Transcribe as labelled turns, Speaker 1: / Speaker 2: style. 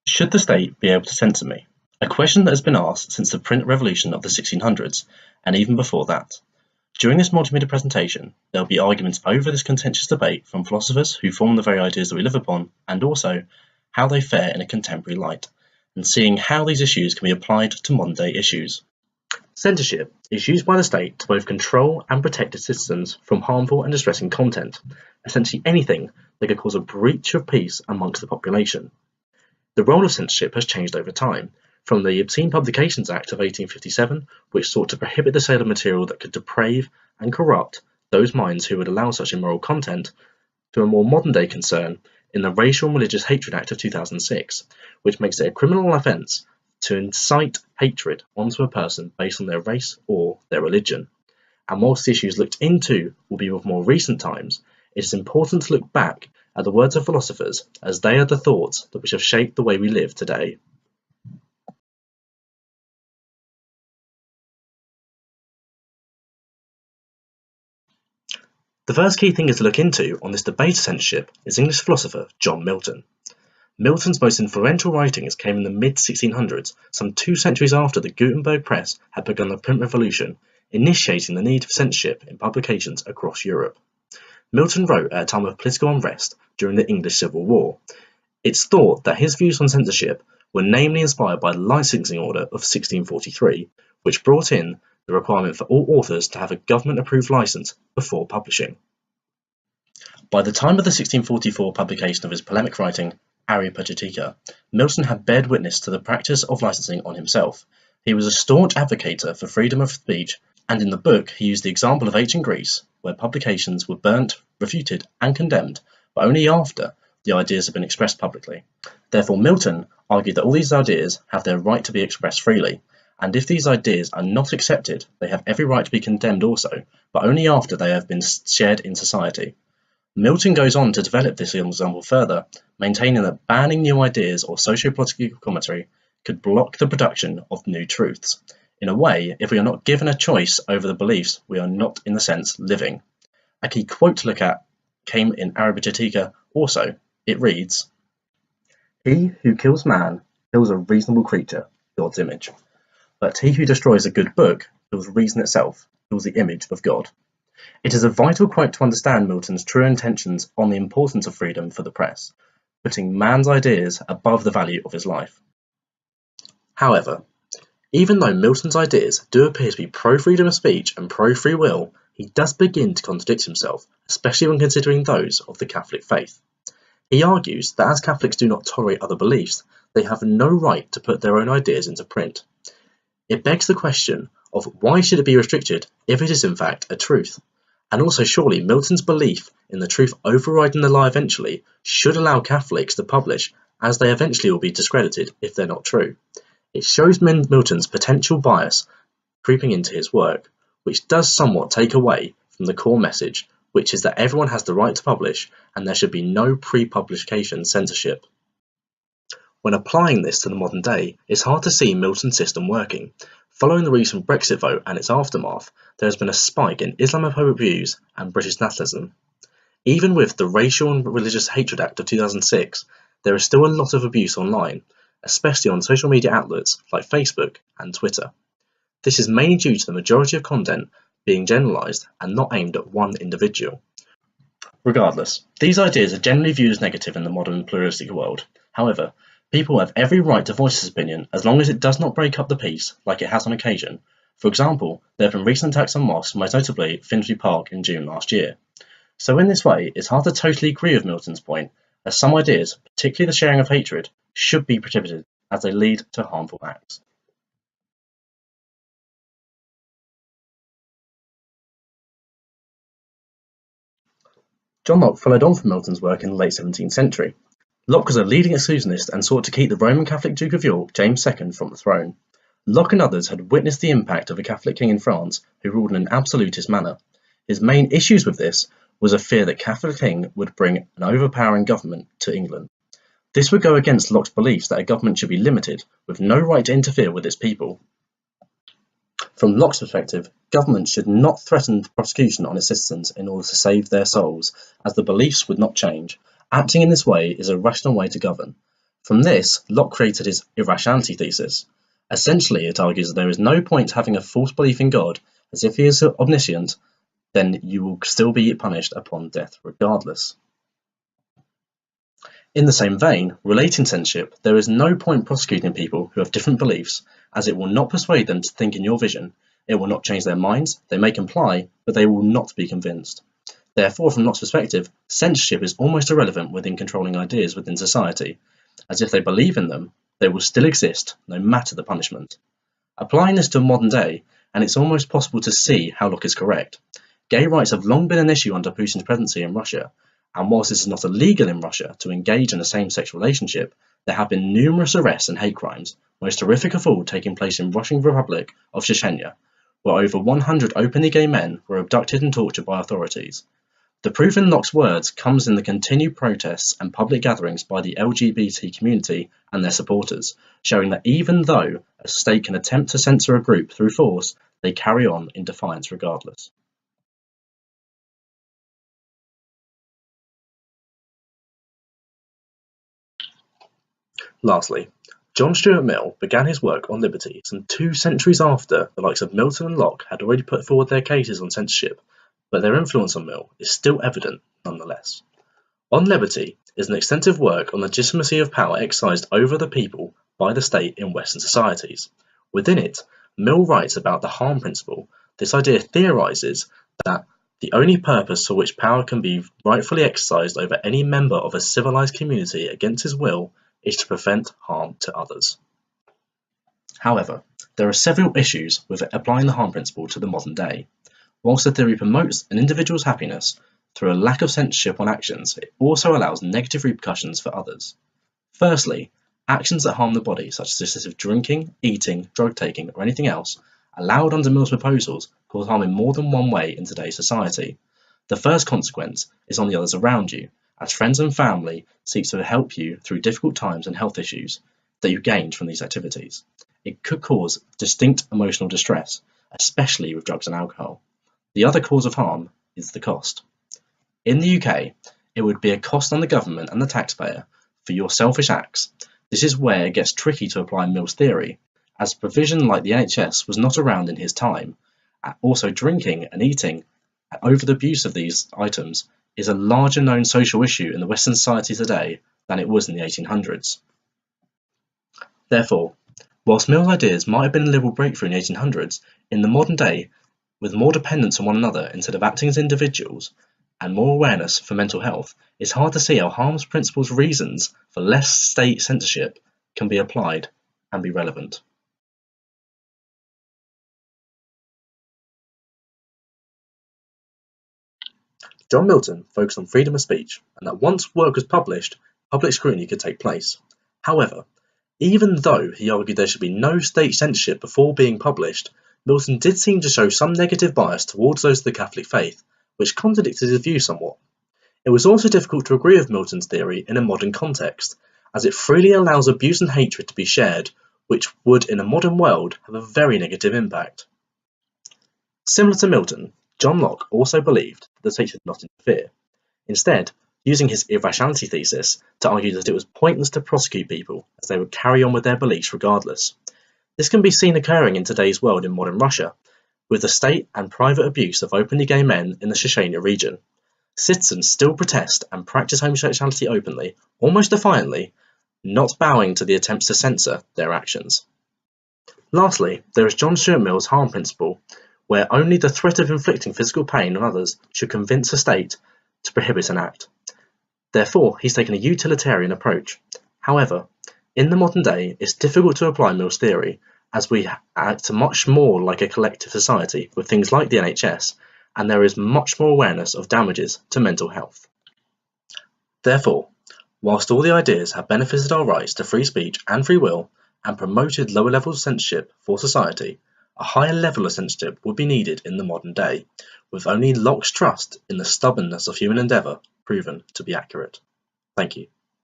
Speaker 1: Should the state be able to censor me? A question that has been asked since the print revolution of the 1600s, and even before that. During this multimedia presentation, there will be arguments over this contentious debate from philosophers who form the very ideas that we live upon, and also how they fare in a contemporary light, and seeing how these issues can be applied to modern-day issues. Censorship is used by the state to both control and protect its citizens from harmful and distressing content, essentially anything that could cause a breach of peace amongst the population. The role of censorship has changed over time, from the Obscene Publications Act of 1857, which sought to prohibit the sale of material that could deprave and corrupt those minds who would allow such immoral content, to a more modern-day concern in the Racial and Religious Hatred Act of 2006, which makes it a criminal offence to incite hatred onto a person based on their race or their religion. And whilst the issues looked into will be of more recent times, it is important to look back at the words of philosophers, as they are the thoughts that which have shaped the way we live today. The first key thing to look into on this debate of censorship is English philosopher John Milton. Milton's most influential writings came in the mid-1600s, some 2 centuries after the Gutenberg press had begun the print revolution, initiating the need for censorship in publications across Europe. Milton wrote at a time of political unrest during the English Civil War. It's thought that his views on censorship were namely inspired by the Licensing Order of 1643, which brought in the requirement for all authors to have a government-approved license before publishing. By the time of the 1644 publication of his polemic writing, Areopagitica, Milton had bared witness to the practice of licensing on himself. He was a staunch advocate for freedom of speech, and in the book he used the example of ancient Greece, where publications were burnt, refuted, and condemned, but only after the ideas had been expressed publicly. Therefore, Milton argued that all these ideas have their right to be expressed freely, and if these ideas are not accepted, they have every right to be condemned also, but only after they have been shared in society. Milton goes on to develop this example further, maintaining that banning new ideas or socio-political commentary could block the production of new truths. In a way, if we are not given a choice over the beliefs, we are not, in a sense, living. A key quote to look at came in Areopagitica also. It reads, "He who kills man kills a reasonable creature, God's image. But he who destroys a good book kills reason itself, kills the image of God." It is a vital quote to understand Milton's true intentions on the importance of freedom for the press, putting man's ideas above the value of his life. However, even though Milton's ideas do appear to be pro-freedom of speech and pro-free will, he does begin to contradict himself, especially when considering those of the Catholic faith. He argues that as Catholics do not tolerate other beliefs, they have no right to put their own ideas into print. It begs the question of why should it be restricted if it is in fact a truth? And also surely Milton's belief in the truth overriding the lie eventually should allow Catholics to publish, as they eventually will be discredited if they're not true. It shows Milton's potential bias creeping into his work, which does somewhat take away from the core message, which is that everyone has the right to publish and there should be no pre-publication censorship. When applying this to the modern day, it's hard to see Milton's system working. Following the recent Brexit vote and its aftermath, there has been a spike in Islamophobic views and British nationalism. Even with the Racial and Religious Hatred Act of 2006, there is still a lot of abuse online, especially on social media outlets like Facebook and Twitter. This is mainly due to the majority of content being generalised and not aimed at one individual. Regardless, these ideas are generally viewed as negative in the modern pluralistic world. However, people have every right to voice this opinion as long as it does not break up the peace like it has on occasion. For example, there have been recent attacks on mosques, most notably Finsbury Park in June last year. So in this way, it's hard to totally agree with Milton's point, as some ideas, particularly the sharing of hatred, should be prohibited as they lead to harmful acts. John Locke followed on from Milton's work in the late 17th century. Locke was a leading exclusionist and sought to keep the Roman Catholic Duke of York, James II, from the throne. Locke and others had witnessed the impact of a Catholic king in France who ruled in an absolutist manner. His main issues with this was a fear that Catholic king would bring an overpowering government to England. This would go against Locke's beliefs that a government should be limited, with no right to interfere with its people. From Locke's perspective, government should not threaten prosecution on its citizens in order to save their souls, as the beliefs would not change. Acting in this way is a rational way to govern. From this, Locke created his irrationality thesis. Essentially, it argues that there is no point having a false belief in God, as if he is omniscient, then you will still be punished upon death regardless. In the same vein, relating censorship, there is no point prosecuting people who have different beliefs, as it will not persuade them to think in your vision. It will not change their minds, they may comply, but they will not be convinced. Therefore, from Locke's perspective, censorship is almost irrelevant within controlling ideas within society, as if they believe in them, they will still exist, no matter the punishment. Applying this to modern day, and it's almost possible to see how Locke is correct. Gay rights have long been an issue under Putin's presidency in Russia, and whilst it is not illegal in Russia to engage in a same-sex relationship, there have been numerous arrests and hate crimes, most horrific of all taking place in Russian Republic of Chechnya, where over 100 openly gay men were abducted and tortured by authorities. The proof in Locke's words comes in the continued protests and public gatherings by the LGBT community and their supporters, showing that even though a state can attempt to censor a group through force, they carry on in defiance regardless. Lastly, John Stuart Mill began his work on liberty some 2 centuries after the likes of Milton and Locke had already put forward their cases on censorship, but their influence on Mill is still evident nonetheless. On Liberty is an extensive work on the legitimacy of power exercised over the people by the state in Western societies. Within it, Mill writes about the harm principle. This idea theorizes that the only purpose for which power can be rightfully exercised over any member of a civilized community against his will is to prevent harm to others. However, there are several issues with applying the harm principle to the modern day. Whilst the theory promotes an individual's happiness through a lack of censorship on actions, it also allows negative repercussions for others. Firstly, actions that harm the body, such as excessive drinking, eating, drug taking, or anything else, allowed under Mill's proposals, cause harm in more than one way in today's society. The first consequence is on the others around you, as friends and family seek to help you through difficult times and health issues that you gained from these activities. It could cause distinct emotional distress, especially with drugs and alcohol. The other cause of harm is the cost. In the UK, it would be a cost on the government and the taxpayer for your selfish acts. This is where it gets tricky to apply Mill's theory, as provision like the NHS was not around in his time. Also, drinking and eating over the abuse of these items is a larger known social issue in the Western society today than it was in the 1800s. Therefore, whilst Mill's ideas might have been a liberal breakthrough in the 1800s, in the modern day, with more dependence on one another instead of acting as individuals, and more awareness for mental health, it's hard to see how harm principles' reasons for less state censorship can be applied and be relevant. John Milton focused on freedom of speech, and that once work was published, public scrutiny could take place. However, even though he argued there should be no state censorship before being published, Milton did seem to show some negative bias towards those of the Catholic faith, which contradicted his view somewhat. It was also difficult to agree with Milton's theory in a modern context, as it freely allows abuse and hatred to be shared, which would in a modern world have a very negative impact. Similar to Milton, John Locke also believed that the state should not interfere, instead using his irrationality thesis to argue that it was pointless to prosecute people as they would carry on with their beliefs regardless. This can be seen occurring in today's world in modern Russia, with the state and private abuse of openly gay men in the Chechnya region. Citizens still protest and practice homosexuality openly, almost defiantly, not bowing to the attempts to censor their actions. Lastly, there is John Stuart Mill's harm principle, where only the threat of inflicting physical pain on others should convince a state to prohibit an act. Therefore, he's taken a utilitarian approach. However, in the modern day, it's difficult to apply Mill's theory, as we act much more like a collective society with things like the NHS, and there is much more awareness of damages to mental health. Therefore, whilst all the ideas have benefited our rights to free speech and free will, and promoted lower levels of censorship for society, a higher level of censorship would be needed in the modern day, with only Locke's trust in the stubbornness of human endeavour proven to be accurate. Thank you.